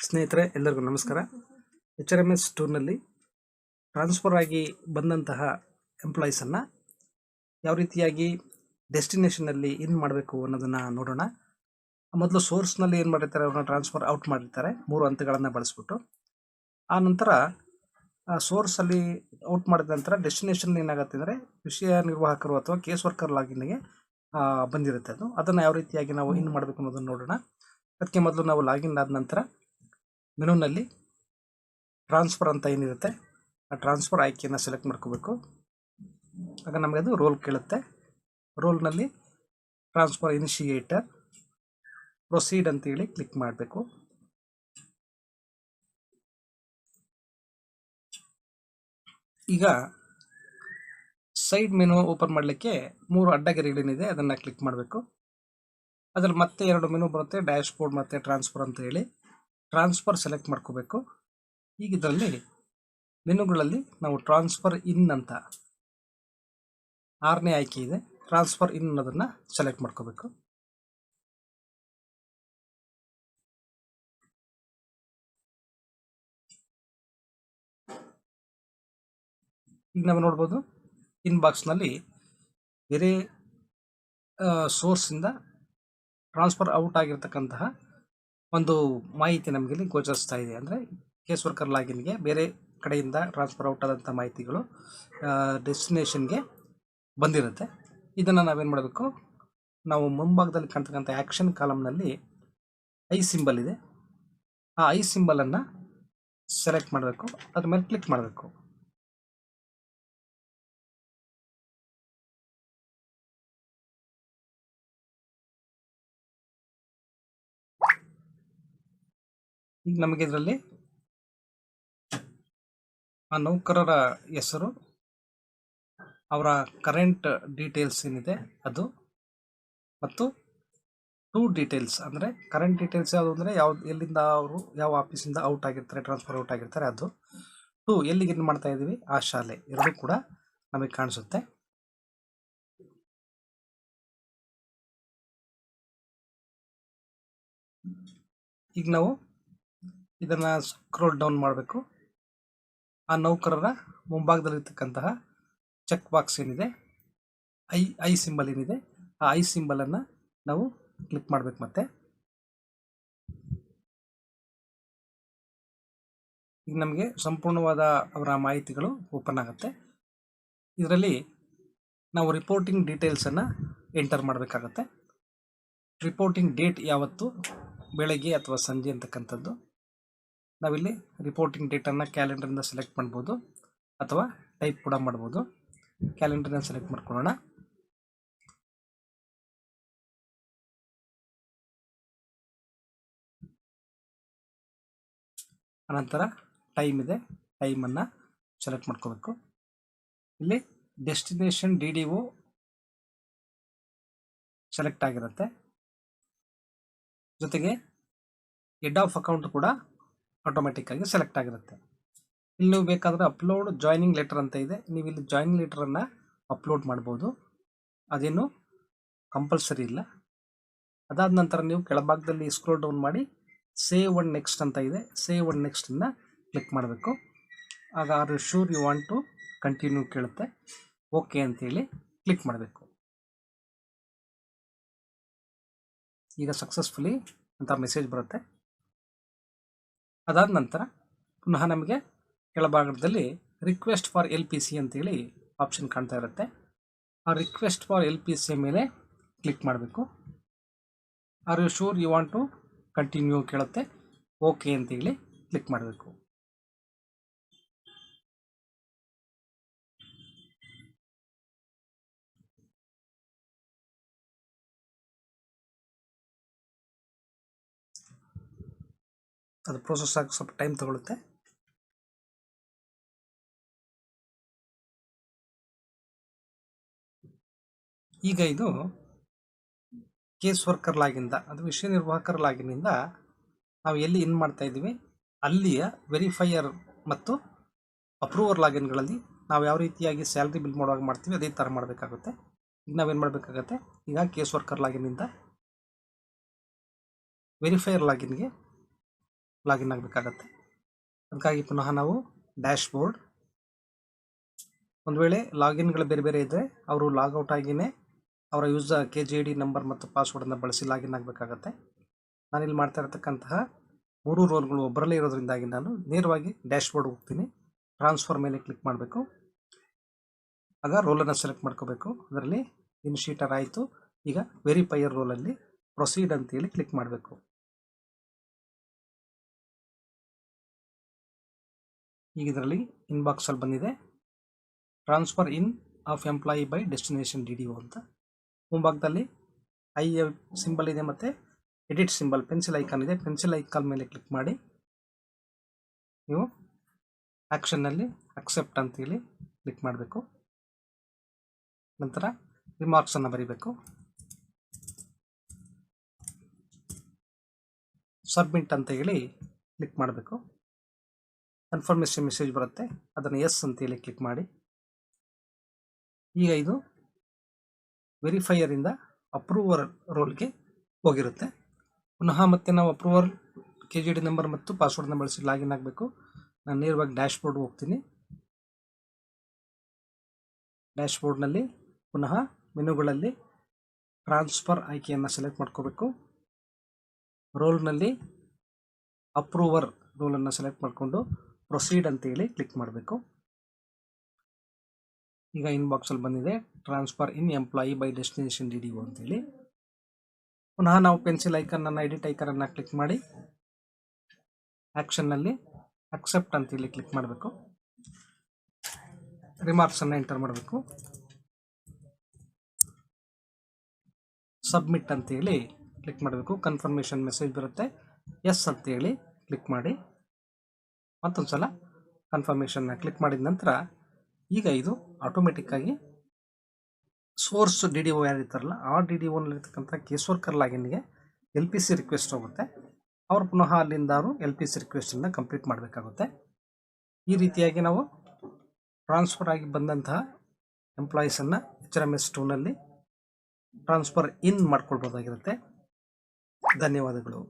ಸ್ನೇಹಿತರೆ ಎಲ್ಲರಿಗೂ ನಮಸ್ಕಾರ. HRMS ಟೂರ್ನಲ್ಲಿ ಟ್ರಾನ್ಸ್ಫರ್ ಆಗಿ ಬಂದಂತಹ ಎಂಪ್ಲಾಯೀಸನ್ನು ಯಾವ ರೀತಿಯಾಗಿ ಡೆಸ್ಟಿನೇಷನ್ನಲ್ಲಿ ಇನ್ ಮಾಡಬೇಕು ಅನ್ನೋದನ್ನು ನೋಡೋಣ. ಮೊದಲು ಸೋರ್ಸ್ನಲ್ಲಿ ಏನು ಮಾಡಿರ್ತಾರೆ, ಅವ್ರನ್ನ ಟ್ರಾನ್ಸ್ಫರ್ ಔಟ್ ಮಾಡಿರ್ತಾರೆ 3 ಹಂತಗಳನ್ನು ಬಳಸ್ಬಿಟ್ಟು. ಆ ನಂತರ ಸೋರ್ಸಲ್ಲಿ ಔಟ್ ಮಾಡಿದ ನಂತರ ಡೆಸ್ಟಿನೇಷನ್ ಏನಾಗುತ್ತೆ ಅಂದರೆ ವಿಷಯ ನಿರ್ವಾಹಕರು ಅಥವಾ ಕೇಸ್ ವರ್ಕರ್ ಲಾಗಿನ್ಗೆ ಬಂದಿರುತ್ತೆ. ಅದನ್ನು ಯಾವ ರೀತಿಯಾಗಿ ನಾವು ಇನ್ ಮಾಡಬೇಕು ಅನ್ನೋದನ್ನು ನೋಡೋಣ. ಅದಕ್ಕೆ ಮೊದಲು ನಾವು ಲಾಗಿನ್ ಆದ ನಂತರ ಮೆನುನಲ್ಲಿ ಟ್ರಾನ್ಸ್ಫರ್ ಅಂತ ಏನಿರುತ್ತೆ ಆ ಟ್ರಾನ್ಸ್ಫರ್ ಆಯ್ಕೆಯನ್ನು ಸೆಲೆಕ್ಟ್ ಮಾಡ್ಕೋಬೇಕು. ಆಗ ನಮಗೆ ಅದು ರೋಲ್ ಕೇಳುತ್ತೆ. ರೋಲ್ನಲ್ಲಿ ಟ್ರಾನ್ಸ್ಫರ್ ಇನಿಷಿಯೇಟರ್ ಪ್ರೊಸೀಡ್ ಅಂತೇಳಿ ಕ್ಲಿಕ್ ಮಾಡಬೇಕು. ಈಗ ಸೈಡ್ ಮೆನು ಓಪನ್ ಮಾಡಲಿಕ್ಕೆ 3 ಅಡ್ಡಗೆರೆಗಳೇನಿದೆ ಅದನ್ನು ಕ್ಲಿಕ್ ಮಾಡಬೇಕು. ಅದರಲ್ಲಿ ಮತ್ತೆ 2 ಮೆನು ಬರುತ್ತೆ, ಡ್ಯಾಶ್ ಬೋರ್ಡ್ ಮತ್ತು ಟ್ರಾನ್ಸ್ಫರ್ ಅಂತ ಹೇಳಿ. ಟ್ರಾನ್ಸ್ಫರ್ ಸೆಲೆಕ್ಟ್ ಮಾಡ್ಕೋಬೇಕು. ಈಗ ಇದರಲ್ಲಿ ಮೆನುಗಳಲ್ಲಿ ನಾವು ಟ್ರಾನ್ಸ್ಫರ್ ಇನ್ ಅಂತ 6ನೇ ಆಯ್ಕೆ ಇದೆ. ಟ್ರಾನ್ಸ್ಫರ್ ಇನ್ ಅನ್ನೋದನ್ನು ಸೆಲೆಕ್ಟ್ ಮಾಡ್ಕೋಬೇಕು. ಈಗ ನಾವು ನೋಡ್ಬೋದು ಇನ್ ಬಾಕ್ಸ್ನಲ್ಲಿ ಬೇರೆ ಸೋರ್ಸಿಂದ ಟ್ರಾನ್ಸ್ಫರ್ ಔಟ್ ಆಗಿರ್ತಕ್ಕಂತಹ ಒಂದು ಮಾಹಿತಿ ನಮಗೆ ಇಲ್ಲಿ ಗೋಚರಿಸ್ತಾ ಇದೆ. ಅಂದರೆ ಕೇಸ್ ವರ್ಕರ್ ಲಾಗಿನ್ಗೆ ಬೇರೆ ಕಡೆಯಿಂದ ಟ್ರಾನ್ಸ್ಫರ್ ಔಟ್ ಆದಂಥ ಮಾಹಿತಿಗಳು ಡೆಸ್ಟಿನೇಷನ್ಗೆ ಬಂದಿರುತ್ತೆ. ಇದನ್ನು ನಾವೇನು ಮಾಡಬೇಕು, ನಾವು ಮುಂಭಾಗದಲ್ಲಿ ಕಾಣ್ತಕ್ಕಂಥ ಆ್ಯಕ್ಷನ್ ಕಾಲಮ್ನಲ್ಲಿ ಐ ಸಿಂಬಲ್ ಇದೆ, ಆ ಐ ಸಿಂಬಲನ್ನು ಸೆಲೆಕ್ಟ್ ಮಾಡಬೇಕು. ಅದ್ರ ಮೇಲೆ ಕ್ಲಿಕ್ ಮಾಡಬೇಕು. ಈಗ ನಮಗೆ ಇದರಲ್ಲಿ ಆ ನೌಕರರ ಹೆಸರು, ಅವರ ಕರೆಂಟ್ ಡೀಟೇಲ್ಸ್ ಏನಿದೆ ಅದು, ಮತ್ತು ಟೂ ಡೀಟೇಲ್ಸ್ ಅಂದರೆ ಕರೆಂಟ್ ಡೀಟೇಲ್ಸ್ ಯಾವುದು ಅಂದರೆ ಎಲ್ಲಿಂದ ಅವರು ಯಾವ ಆಫೀಸಿಂದ ಔಟ್ ಆಗಿರ್ತಾರೆ, ಟ್ರಾನ್ಸ್ಫರ್ ಔಟ್ ಆಗಿರ್ತಾರೆ ಅದು. ಟೂ ಎಲ್ಲಿಗೆ ಏನು ಮಾಡ್ತಾ ಇದ್ದೀವಿ ಆ ಶಾಲೆ, ಎರಡೂ ಕೂಡ ನಮಗೆ ಕಾಣಿಸುತ್ತೆ. ಈಗ ನಾವು ಇದನ್ನು ಸ್ಕ್ರೋಲ್ ಡೌನ್ ಮಾಡಬೇಕು. ಆ ನೌಕರರ ಮುಂಭಾಗದಲ್ಲಿರ್ತಕ್ಕಂತಹ ಚೆಕ್ ಬಾಕ್ಸ್ ಏನಿದೆ, ಐ ಸಿಂಬಲ್ ಏನಿದೆ, ಆ ಐ ಸಿಂಬಲನ್ನು ನಾವು ಕ್ಲಿಕ್ ಮಾಡಬೇಕು. ಮತ್ತೆ ಈಗ ನಮಗೆ ಸಂಪೂರ್ಣವಾದ ಅವರ ಮಾಹಿತಿಗಳು ಓಪನ್ ಆಗುತ್ತೆ. ಇದರಲ್ಲಿ ನಾವು ರಿಪೋರ್ಟಿಂಗ್ ಡೀಟೇಲ್ಸನ್ನು ಎಂಟರ್ ಮಾಡಬೇಕಾಗತ್ತೆ. ರಿಪೋರ್ಟಿಂಗ್ ಡೇಟ್ ಯಾವತ್ತು, ಬೆಳಗ್ಗೆ ಅಥವಾ ಸಂಜೆ ಅಂತಕ್ಕಂಥದ್ದು. ನಾವಿಲ್ಲಿ ರಿಪೋರ್ಟಿಂಗ್ ಡೇಟನ್ನು ಕ್ಯಾಲೆಂಡರಿಂದ ಸೆಲೆಕ್ಟ್ ಮಾಡ್ಬೋದು ಅಥವಾ ಟೈಪ್ ಕೂಡ ಮಾಡ್ಬೋದು. ಕ್ಯಾಲೆಂಡರ್ನ ಸೆಲೆಕ್ಟ್ ಮಾಡ್ಕೊಳ್ಳೋಣ. ಅನಂತರ ಟೈಮ್ ಇದೆ, ಟೈಮನ್ನು ಸೆಲೆಕ್ಟ್ ಮಾಡ್ಕೋಬೇಕು. ಇಲ್ಲಿ ಡೆಸ್ಟಿನೇಷನ್ DDO ಸೆಲೆಕ್ಟ್ ಆಗಿರುತ್ತೆ, ಜೊತೆಗೆ ಹೆಡ್ ಆಫ್ ಅಕೌಂಟ್ ಕೂಡ ಆಟೋಮೆಟಿಕ್ ಆಗಿ ಸೆಲೆಕ್ಟ್ ಆಗಿರುತ್ತೆ. ಇಲ್ಲಿ ನೀವು ಬೇಕಾದರೆ ಅಪ್ಲೋಡ್ ಜಾಯ್ನಿಂಗ್ ಲೆಟರ್ ಅಂತ ಇದೆ, ನೀವು ಇಲ್ಲಿ ಜಾಯ್ನಿಂಗ್ ಲೆಟರನ್ನು ಅಪ್ಲೋಡ್ ಮಾಡ್ಬೋದು, ಅದೇನು ಕಂಪಲ್ಸರಿ ಇಲ್ಲ. ಅದಾದ ನಂತರ ನೀವು ಕೆಳಭಾಗದಲ್ಲಿ ಸ್ಕ್ರೋಲ್ ಡೌನ್ ಮಾಡಿ ಸೇವ್ ಅಂಡ್ ನೆಕ್ಸ್ಟ್ ಅಂತ ಇದೆ, ಸೇವ್ ಅಂಡ್ ನೆಕ್ಸ್ಟನ್ನು ಕ್ಲಿಕ್ ಮಾಡಬೇಕು. ಆಗ are you sure you want to continue ಕೇಳುತ್ತೆ. ಓಕೆ ಅಂತೇಳಿ ಕ್ಲಿಕ್ ಮಾಡಬೇಕು. ಈಗ ಸಕ್ಸಸ್ಫುಲಿ ಅಂತ ಮೆಸೇಜ್ ಬರುತ್ತೆ. ಅದಾದ ನಂತರ ಪುನಃ ನಮಗೆ ಕೆಳಭಾಗದಲ್ಲಿ ರಿಕ್ವೆಸ್ಟ್ ಫಾರ್ LPC ಅಂತೇಳಿ ಆಪ್ಷನ್ ಕಾಣ್ತಾ ಇರುತ್ತೆ. ಆ ರಿಕ್ವೆಸ್ಟ್ ಫಾರ್ LPC ಮೇಲೆ ಕ್ಲಿಕ್ ಮಾಡಬೇಕು. Are you sure you want to continue ಕೇಳುತ್ತೆ. ಓಕೆ ಅಂತೇಳಿ ಕ್ಲಿಕ್ ಮಾಡಬೇಕು. ಅದು ಪ್ರೋಸೆಸ್ ಆಗಿ ಸ್ವಲ್ಪ ಟೈಮ್ ತಗೊಳುತ್ತೆ. ಈಗ ಇದು ಕೇಸ್ ವರ್ಕರ್ ಲಾಗಿಂದ, ಅದು ವಿಷಯ ನಿರ್ವಾಹಕರ ಲಾಗಿನಿಂದ ನಾವು ಎಲ್ಲಿ ಇನ್ ಮಾಡ್ತಾ ಇದ್ದೀವಿ ಅಲ್ಲಿಯ ವೆರಿಫೈಯರ್ ಮತ್ತು ಅಪ್ರೂವರ್ ಲಾಗಿನ್ಗಳಲ್ಲಿ ನಾವು ಯಾವ ರೀತಿಯಾಗಿ ಸ್ಯಾಲ್ರಿ ಬಿಲ್ ಮಾಡುವಾಗ ಮಾಡ್ತೀವಿ ಅದೇ ಥರ ಮಾಡಬೇಕಾಗುತ್ತೆ. ಈಗ ನಾವೇನು ಮಾಡಬೇಕಾಗತ್ತೆ, ಈಗ ಕೇಸ್ ವರ್ಕರ್ ಲಾಗಿನಿಂದ ವೆರಿಫೈಯರ್ ಲಾಗಿನ್ಗೆ ಲಾಗಿನ್ ಆಗಬೇಕಾಗತ್ತೆ. ಅದಕ್ಕಾಗಿ ಪುನಃ ನಾವು ಡ್ಯಾಶ್ ಬೋರ್ಡ್, ಒಂದು ವೇಳೆ ಲಾಗಿನ್ಗಳು ಬೇರೆ ಬೇರೆ ಇದ್ದರೆ ಅವರು ಲಾಗೌಟ್ ಆಗಿಯೇ ಅವರ ಯೂಸರ್ KGID ನಂಬರ್ ಮತ್ತು ಪಾಸ್ವರ್ಡನ್ನು ಬಳಸಿ ಲಾಗಿನ್ ಆಗಬೇಕಾಗತ್ತೆ. ನಾನಿಲ್ಲಿ ಮಾಡ್ತಾ ಇರತಕ್ಕಂತಹ 3 ರೋಲ್ಗಳು ಒಬ್ಬರಲ್ಲೇ ಇರೋದ್ರಿಂದಾಗಿ ನಾನು ನೇರವಾಗಿ ಡ್ಯಾಶ್ ಬೋರ್ಡ್ ಹೋಗ್ತೀನಿ. ಟ್ರಾನ್ಸ್ಫರ್ ಮೇಲೆ ಕ್ಲಿಕ್ ಮಾಡಬೇಕು. ಆಗ ರೋಲನ್ನು ಸೆಲೆಕ್ಟ್ ಮಾಡ್ಕೋಬೇಕು. ಅದರಲ್ಲಿ ಇನಿಷಿಯೇಟರ್ ಆಯಿತು. ಈಗ ವೆರಿಫೈಯರ್ ರೋಲಲ್ಲಿ ಪ್ರೊಸೀಡ್ ಅಂತೇಳಿ ಕ್ಲಿಕ್ ಮಾಡಬೇಕು. ಈಗ ಇದರಲ್ಲಿ ಇನ್ಬಾಕ್ಸಲ್ಲಿ ಬಂದಿದೆ transfer in of employee by destination DDO ಅಂತ. ಮುಂಭಾಗದಲ್ಲಿ ಐ ಸಿಂಬಲ್ ಇದೆ ಮತ್ತು ಎಡಿಟ್ ಸಿಂಬಲ್ ಪೆನ್ಸಿಲ್ ಐಕಾನ್ ಇದೆ. ಪೆನ್ಸಿಲ್ ಐಕಾನ್ ಮೇಲೆ ಕ್ಲಿಕ್ ಮಾಡಿ ನೀವು ಆ್ಯಕ್ಷನ್ನಲ್ಲಿ ಅಕ್ಸೆಪ್ಟ್ ಅಂತೇಳಿ ಕ್ಲಿಕ್ ಮಾಡಬೇಕು. ನಂತರ ರಿಮಾರ್ಕ್ಸನ್ನು ಬರೀಬೇಕು. ಸಬ್ಮಿಟ್ ಅಂತ ಹೇಳಿ ಕ್ಲಿಕ್ ಮಾಡಬೇಕು. ಕನ್ಫರ್ಮೇಷನ್ ಮೆಸೇಜ್ ಬರುತ್ತೆ, ಅದನ್ನು ಎಸ್ ಅಂತೇಳಿ ಕ್ಲಿಕ್ ಮಾಡಿ. ಈಗ ಇದು ವೆರಿಫೈಯರಿಂದ ಅಪ್ರೂವರ್ ರೋಲ್ಗೆ ಹೋಗಿರುತ್ತೆ. ಪುನಃ ಮತ್ತೆ ನಾವು ಅಪ್ರೂವರ್ KGID ನಂಬರ್ ಮತ್ತು ಪಾಸ್ವರ್ಡನ್ನ ಬಳಸಿ ಲಾಗಿನ್ ಆಗಬೇಕು. ನಾನು ನೇರವಾಗಿ ಡ್ಯಾಶ್ ಬೋರ್ಡ್ ಹೋಗ್ತೀನಿ. ಡ್ಯಾಶ್ ಬೋರ್ಡ್ನಲ್ಲಿ ಪುನಃ ಮೆನುಗಳಲ್ಲಿ ಟ್ರಾನ್ಸ್ಫರ್ ಆಯ್ಕೆಯನ್ನು ಸೆಲೆಕ್ಟ್ ಮಾಡ್ಕೋಬೇಕು. ರೋಲ್ನಲ್ಲಿ ಅಪ್ರೂವರ್ ರೋಲನ್ನು ಸೆಲೆಕ್ಟ್ ಮಾಡಿಕೊಂಡು ಪ್ರೊಸೀಡ್ ಅಂತೇಳಿ ಕ್ಲಿಕ್ ಮಾಡಬೇಕು. ಈಗ ಇನ್ಬಾಕ್ಸಲ್ಲಿ ಬಂದಿದೆ transfer in employee by destination DDO ಅಂತೇಳಿ. ಪುನಃ ನಾವು ಪೆನ್ಸಿಲ್ ಐಕನ್ನನ್ನು ಎಡಿಟ್ ಐಕನನ್ನು ಕ್ಲಿಕ್ ಮಾಡಿ ಆ್ಯಕ್ಷನ್ನಲ್ಲಿ ಅಕ್ಸೆಪ್ಟ್ ಅಂತೇಳಿ ಕ್ಲಿಕ್ ಮಾಡಬೇಕು. ರಿಮಾರ್ಕ್ಸನ್ನು ಎಂಟರ್ ಮಾಡಬೇಕು. ಸಬ್ಮಿಟ್ ಅಂತೇಳಿ ಕ್ಲಿಕ್ ಮಾಡಬೇಕು. ಕನ್ಫರ್ಮೇಷನ್ ಮೆಸೇಜ್ ಬರುತ್ತೆ, ಎಸ್ ಅಂತೇಳಿ ಕ್ಲಿಕ್ ಮಾಡಿ. ಮತ್ತೊಂದು ಸಲ ಕನ್ಫರ್ಮೇಷನ್ನ ಕ್ಲಿಕ್ ಮಾಡಿದ ನಂತರ ಈಗ ಇದು ಆಟೋಮೆಟಿಕ್ಕಾಗಿ ಸೋರ್ಸ್ DDO ಯಾರಿರ್ತಾರಲ್ಲ ಆ DDOನಲ್ಲಿರ್ತಕ್ಕಂಥ ಕೇಸ್ ವರ್ಕರ್ ಲಾಗಿನ್ಗೆ LPC ರಿಕ್ವೆಸ್ಟ್ ಹೋಗುತ್ತೆ. ಅವರು ಪುನಃ ಅಲ್ಲಿಂದ ಅವರು LPC ರಿಕ್ವೆಸ್ಟನ್ನು ಕಂಪ್ಲೀಟ್ ಮಾಡಬೇಕಾಗುತ್ತೆ. ಈ ರೀತಿಯಾಗಿ ನಾವು ಟ್ರಾನ್ಸ್ಫರ್ ಆಗಿ ಬಂದಂತಹ ಎಂಪ್ಲಾಯೀಸನ್ನು HRMS 2ನಲ್ಲಿ ಟ್ರಾನ್ಸ್ಫರ್ ಇನ್ ಮಾಡ್ಕೊಳ್ಬೋದಾಗಿರುತ್ತೆ. ಧನ್ಯವಾದಗಳು.